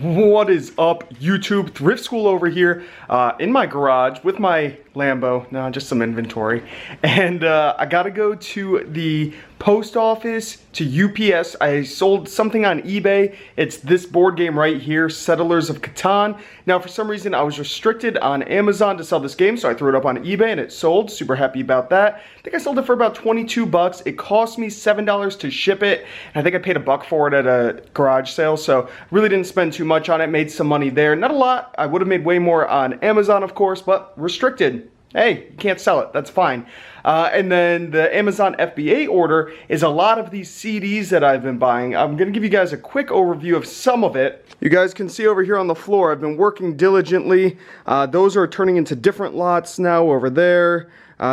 What is up, YouTube? Thrift School over here in my garage with my Lambo. No, just some inventory. And I gotta go to the post office, to UPS. I sold something on eBay. It's this board game right here, Settlers of Catan. Now, for some reason, I was restricted on Amazon to sell this game, so I threw it up on eBay and it sold. Super happy about that. I think I sold it for about 22 bucks. It cost me $7 to ship it. And I think I paid $1 for it at a garage sale, so really didn't spend too much on it. Made some money there. Not a lot. I would have made way more on Amazon, of course, but restricted. Hey, you can't sell it. That's fine. And then the Amazon FBA order is a lot of these CDs that I've been buying. I'm going to give you guys a quick overview of some of it. You guys can see over here on the floor, I've been working diligently. Those are turning into different lots now over there.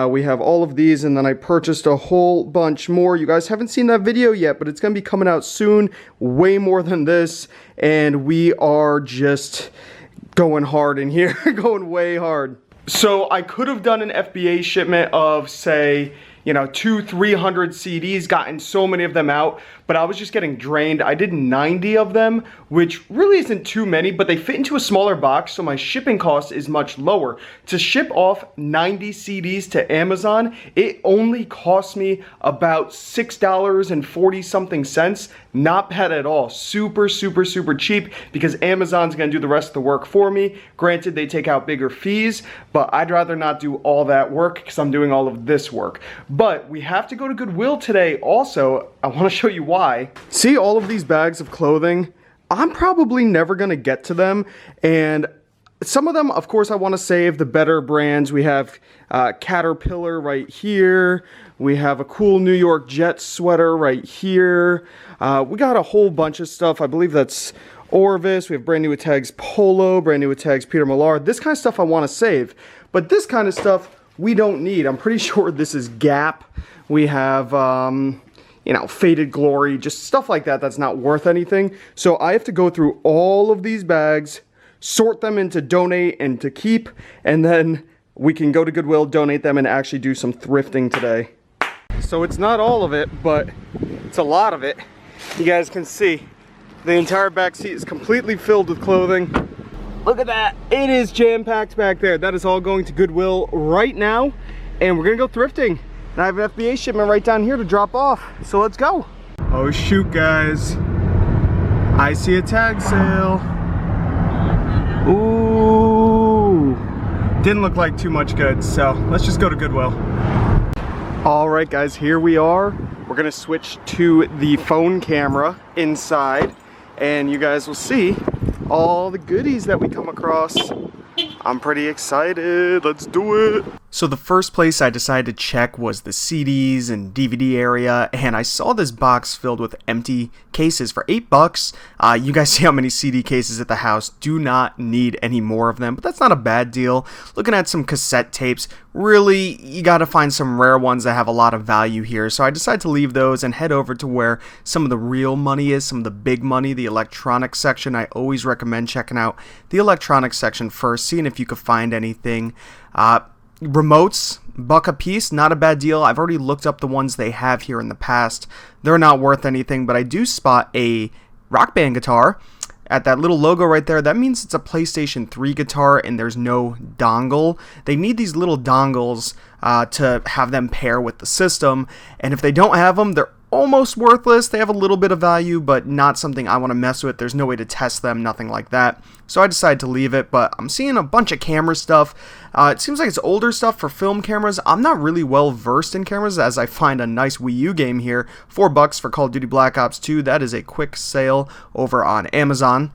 We have all of these, and then I purchased a whole bunch more. You guys haven't seen that video yet, but it's going to be coming out soon. Way more than this. And we are just going hard in here. Going way hard. So I could have done an FBA shipment of, say, 200-300 CDs, gotten so many of them out, but I was just getting drained. I did 90 of them, which really isn't too many, but they fit into a smaller box, so my shipping cost is much lower. To ship off 90 CDs to Amazon, it only cost me about $6.40 something cents. Not bad at all. Super, super, super cheap, because Amazon's gonna do the rest of the work for me. Granted, they take out bigger fees, but I'd rather not do all that work because I'm doing all of this work. But we have to go to Goodwill today also. I want to show you why. See all of these bags of clothing? I'm probably never going to get to them. And some of them, of course, I want to save the better brands. We have Caterpillar right here. We have a cool New York Jets sweater right here. We got a whole bunch of stuff. I believe that's Orvis. We have brand new with tags Polo, brand new with tags Peter Millar. This kind of stuff I want to save. But this kind of stuff we don't need. I'm pretty sure this is Gap. We have, Faded Glory, just stuff like that that's not worth anything. So I have to go through all of these bags, sort them into donate and to keep, and then we can go to Goodwill, donate them, and actually do some thrifting today. So it's not all of it, but it's a lot of it. You guys can see the entire back seat is completely filled with clothing. Look at that. It is jam-packed back there. That is all going to Goodwill right now. And we're going to go thrifting. And I have an FBA shipment right down here to drop off. So let's go. Oh, shoot, guys. I see a tag sale. Ooh. Didn't look like too much good. So let's just go to Goodwill. All right, guys. Here we are. We're going to switch to the phone camera inside. And you guys will see all the goodies that we come across. I'm pretty excited. Let's do it. So the first place I decided to check was the CDs and DVD area, and I saw this box filled with empty cases for $8. You guys see how many CD cases at the house. Do not need any more of them, but that's not a bad deal. Looking at some cassette tapes, really, you gotta find some rare ones that have a lot of value here. So I decided to leave those and head over to where some of the real money is, some of the big money, the electronics section. I always recommend checking out the electronics section first, seeing if you could find anything. Remotes, $1 a piece, not a bad deal. I've already looked up the ones they have here in the past. They're not worth anything, but I do spot a Rock Band guitar at that little logo right there. That means it's a PlayStation 3 guitar and there's no dongle. They need these little dongles to have them pair with the system, and if they don't have them, they're almost worthless. They have a little bit of value, but not something I want to mess with. There's no way to test them, nothing like that. So I decided to leave it, but I'm seeing a bunch of camera stuff. It seems like it's older stuff for film cameras. I'm not really well versed in cameras, as I find a nice Wii U game here. $4 for Call of Duty Black Ops 2. That is a quick sale over on Amazon.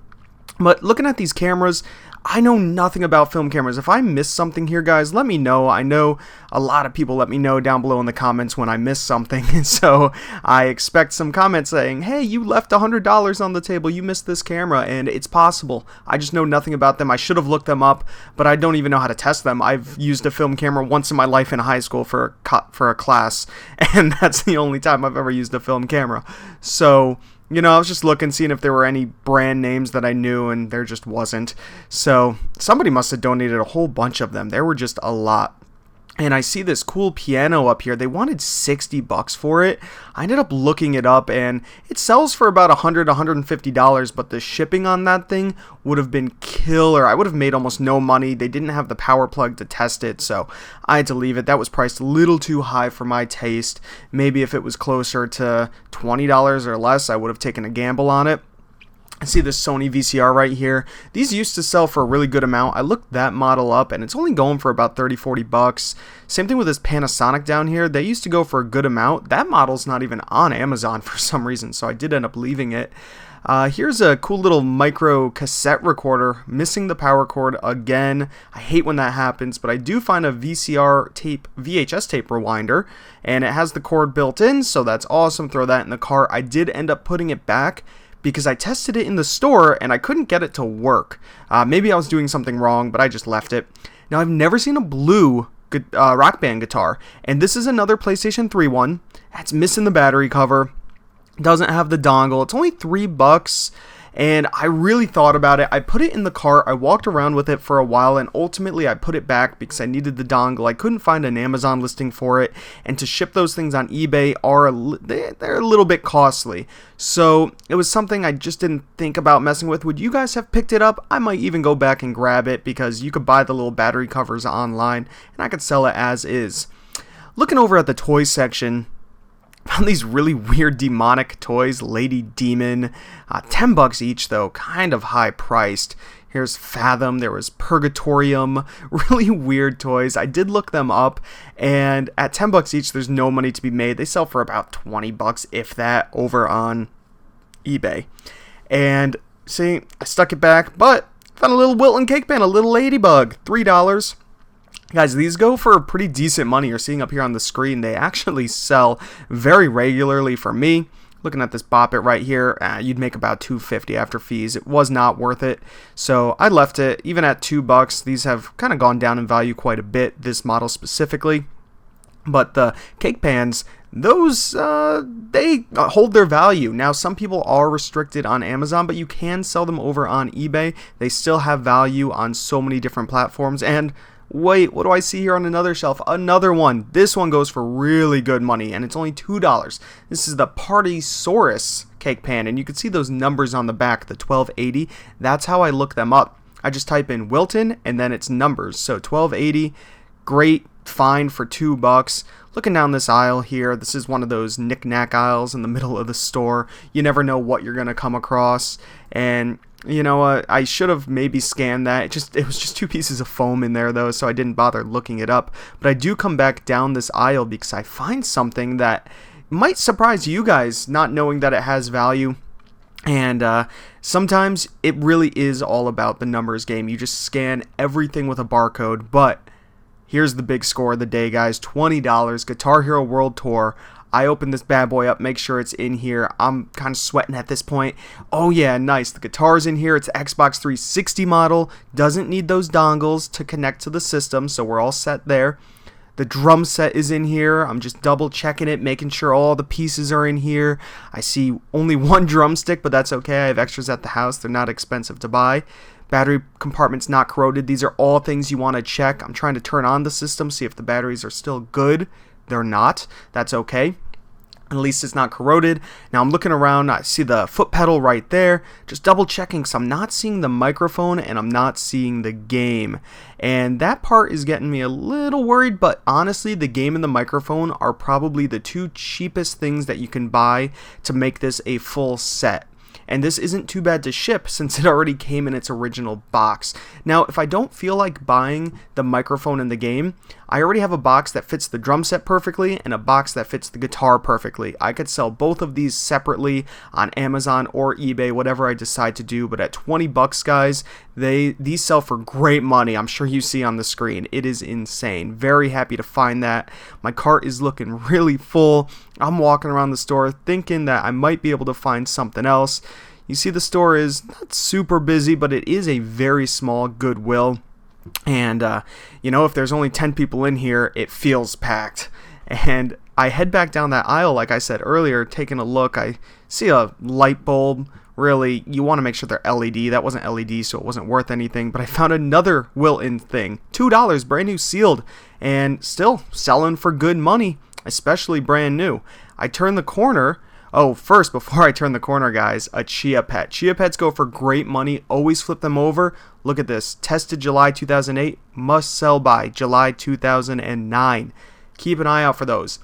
But looking at these cameras, I know nothing about film cameras. If I miss something here, guys, let me know. I know a lot of people let me know down below in the comments when I miss something. And so I expect some comments saying, hey, you left $100 on the table. You missed this camera. And it's possible. I just know nothing about them. I should have looked them up, but I don't even know how to test them. I've used a film camera once in my life in high school for a class. And that's the only time I've ever used a film camera. So I was just looking, seeing if there were any brand names that I knew, and there just wasn't. So somebody must have donated a whole bunch of them. There were just a lot. and I see this cool piano up here. They wanted 60 bucks for it. I ended up looking it up, and it sells for about $100, $150, but the shipping on that thing would have been killer. I would have made almost no money. They didn't have the power plug to test it, so I had to leave it. That was priced a little too high for my taste. Maybe if it was closer to $20 or less, I would have taken a gamble on it. I see this Sony VCR right here. These used to sell for a really good amount. I looked that model up, and it's only going for about 30, 40 bucks. Same thing with this Panasonic down here. They used to go for a good amount. That model's not even on Amazon for some reason, so I did end up leaving it. Here's a cool little micro cassette recorder, missing the power cord again. I hate when that happens, but I do find a VCR tape, VHS tape rewinder, and it has the cord built in, so that's awesome. Throw that in the cart. I did end up putting it back because I tested it in the store and I couldn't get it to work. Maybe I was doing something wrong, but I just left it. Now, I've never seen a blue Rock Band guitar, and this is another PlayStation 3 one. It's missing the battery cover, doesn't have the dongle. It's only $3, and I really thought about it. I put it in the cart. I walked around with it for a while, and ultimately I put it back because I needed the dongle. I couldn't find an Amazon listing for it, and to ship those things on eBay they're a little bit costly. So it was something I just didn't think about messing with. Would you guys have picked it up? I might even go back and grab it because you could buy the little battery covers online, and I could sell it as is. Looking over at the toy section, found these really weird demonic toys. Lady Demon, $10 each though, kind of high priced. Here's Fathom. There was Purgatorium. Really weird toys. I did look them up, and at $10 each, there's no money to be made. They sell for about $20, if that, over on eBay. And see, I stuck it back, but found a little Wilton cake pan, a little ladybug, $3. Guys, these go for pretty decent money. You're seeing up here on the screen. They actually sell very regularly for me. Looking at this Bop It right here, you'd make about $2.50 after fees. It was not worth it, so I left it. Even at $2, these have kind of gone down in value quite a bit, this model specifically. But the cake pans, those, they hold their value. Now, some people are restricted on Amazon, but you can sell them over on eBay. They still have value on so many different platforms, and wait, what do I see here on another shelf? Another one. This one goes for really good money, and it's only $2. This is the Partysaurus cake pan, and you can see those numbers on the back, the 1280. That's how I look them up. I just type in Wilton, and then it's numbers. So 1280, great find for $2. Looking down this aisle here, this is one of those knick-knack aisles in the middle of the store. You never know what you're going to come across, and you know what, I should have maybe scanned that. It was just 2 pieces of foam in there though, so I didn't bother looking it up. But I do come back down this aisle because I find something that might surprise you guys, not knowing that it has value. And sometimes it really is all about the numbers game. You just scan everything with a barcode. But here's the big score of the day, guys. $20, Guitar Hero World Tour. I open this bad boy up, make sure it's in here. I'm kind of sweating at this point. Oh yeah, nice. The guitar's in here. It's an Xbox 360 model. Doesn't need those dongles to connect to the system, so we're all set there. The drum set is in here. I'm just double checking it, making sure all the pieces are in here. I see only one drumstick, but that's okay. I have extras at the house. They're not expensive to buy. Battery compartment's not corroded. These are all things you want to check. I'm trying to turn on the system, see if the batteries are still good. They're not. That's okay. At least it's not corroded. Now I'm looking around. I see the foot pedal right there. Just double checking because I'm not seeing the microphone and I'm not seeing the game. And that part is getting me a little worried. But honestly, the game and the microphone are probably the 2 cheapest things that you can buy to make this a full set. And this isn't too bad to ship since it already came in its original box. Now, if I don't feel like buying the microphone in the game, I already have a box that fits the drum set perfectly and a box that fits the guitar perfectly. I could sell both of these separately on Amazon or eBay, whatever I decide to do. But at $20, guys, these sell for great money. I'm sure you see on the screen. It is insane. Very happy to find that. My cart is looking really full. I'm walking around the store thinking that I might be able to find something else. You see the store is not super busy, but it is a very small Goodwill. And, if there's only 10 people in here, it feels packed. And I head back down that aisle, like I said earlier, taking a look. I see a light bulb really, you want to make sure they're LED. That wasn't LED, so it wasn't worth anything. But I found another Wilton thing, $2, brand new, sealed, and still selling for good money, especially brand new. I turned the corner. Oh, first, before I turn the corner, guys, a Chia Pet. Chia Pets go for great money. Always flip them over. Look at this. Tested July 2008. Must sell by July 2009. Keep an eye out for those.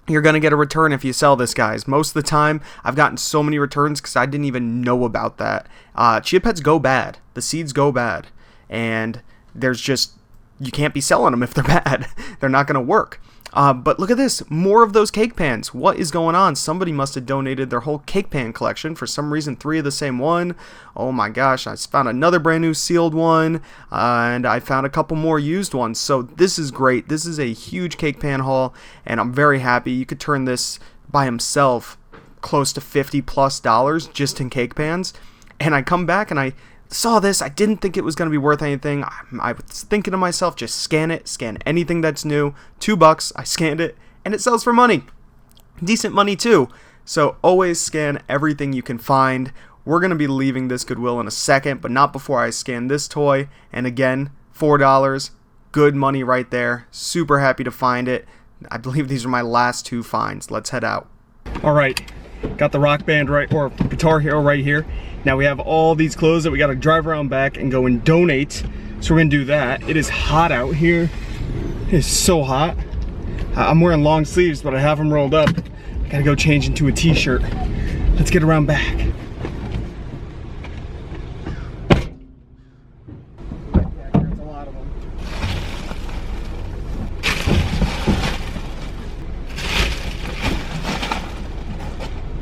You're going to get a return if you sell this, guys. Most of the time, I've gotten so many returns because I didn't even know about that. Chia Pets go bad. The seeds go bad. And there's just, you can't be selling them if they're bad. They're not going to work. But look at this, more of those cake pans. What is going on? Somebody must have donated their whole cake pan collection. For some reason, 3 of the same one. Oh my gosh, I found another brand new sealed one, and I found a couple more used ones. So this is great. This is a huge cake pan haul, and I'm very happy. You could turn this by himself close to $50+ just in cake pans. And I come back and I saw this. I didn't think it was going to be worth anything. I was thinking to myself, just scan it, scan anything that's new. $2, I scanned it, and it sells for money. Decent money too. So always scan everything you can find. We're going to be leaving this Goodwill in a second, but not before I scan this toy. And again, $4, good money right there. Super happy to find it. I believe these are my last 2 finds. Let's head out. All right, got the Rock Band right, or Guitar Hero right here. Now we have all these clothes that we got to drive around back and go and donate. So we're going to do that. It is hot out here. It is so hot. I'm wearing long sleeves, but I have them rolled up. I got to go change into a t-shirt. Let's get around back. There's a lot of them.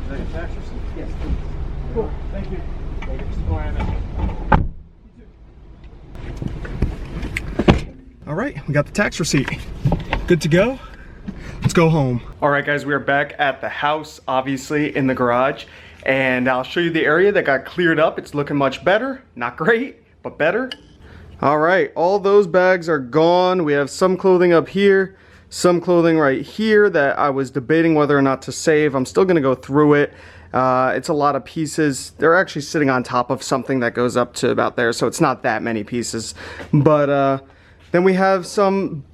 Is that a tax receipt? Yes, please. Cool, thank you. All right, we got the tax receipt. Good to go. Let's go home. All right, guys, we are back at the house, obviously in the garage, and I'll show you the area that got cleared up. It's looking much better. Not great, but better. All right, all those bags are gone. We have some clothing up here, some clothing right here that I was debating whether or not to save. I'm still gonna go through it. It's a lot of pieces. They're actually sitting on top of something that goes up to about there, so it's not that many pieces. But then we have some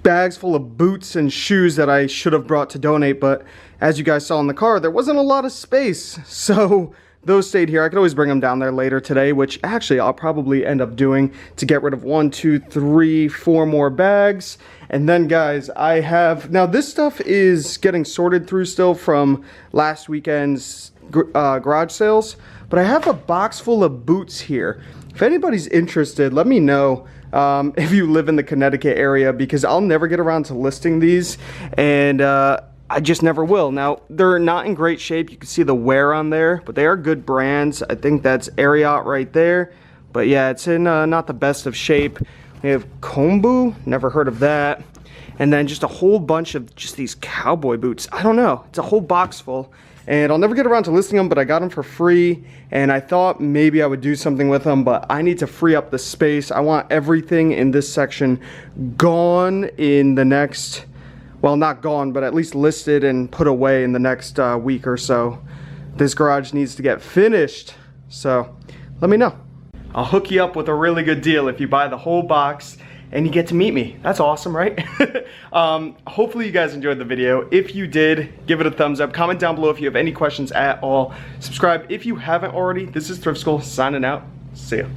bags full of boots and shoes that I should have brought to donate, but as you guys saw in the car, there wasn't a lot of space, so those stayed here. I could always bring them down there later today, which actually I'll probably end up doing to get rid of 1, 2, 3, 4 more bags. And then, guys, I have, now this stuff is getting sorted through still from last weekend's garage sales, but I have a box full of boots here. If anybody's interested, let me know. If you live in the Connecticut area, because I'll never get around to listing these, and I just never will. Now, they're not in great shape. You can see the wear on there, but they are good brands. I think that's Ariat right there. But yeah, it's in not the best of shape. We have Kombu, never heard of that. And then just a whole bunch of just these cowboy boots. I don't know, it's a whole box full. And I'll never get around to listing them, but I got them for free, and I thought maybe I would do something with them, but I need to free up the space. I want everything in this section gone in the next, well, not gone, but at least listed and put away in the next week or so. This garage needs to get finished, so let me know. I'll hook you up with a really good deal if you buy the whole box and you get to meet me. That's awesome, right? Hopefully you guys enjoyed the video. If you did, give it a thumbs up. Comment down below if you have any questions at all. Subscribe if you haven't already. This is ThriftSchool signing out. See ya.